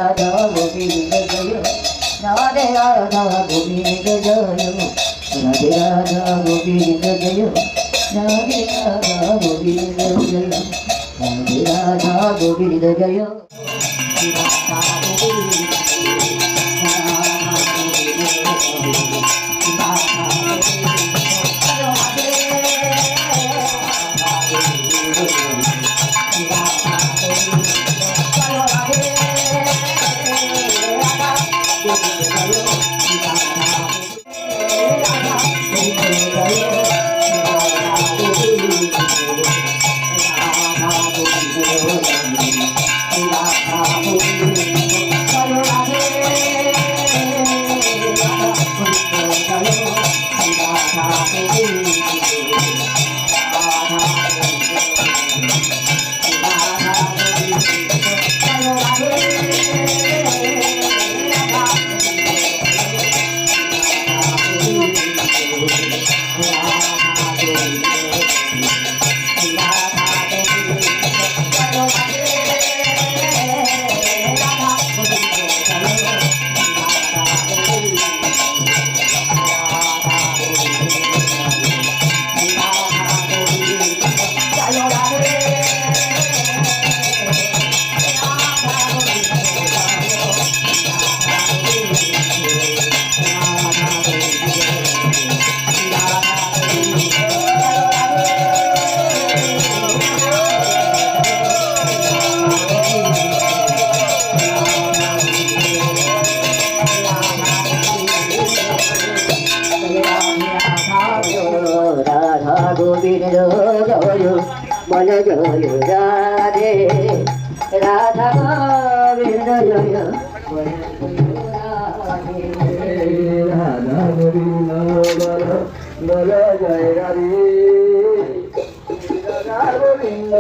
রাধা গোবিন্দ জয় রাধে রাধা গোবিন্দ জয় রাধে রাধা গোবিন্দ জয় রাধে রাধা গোবিন্দ জয় রাধে রাধা গোবিন্দ জয় গোবিন্দ জয় মন জয় রাধে রাধা গোবিন্দ জয় রাধা গোবিন্দ বল জয় রাধে রাধা গোবিন্দ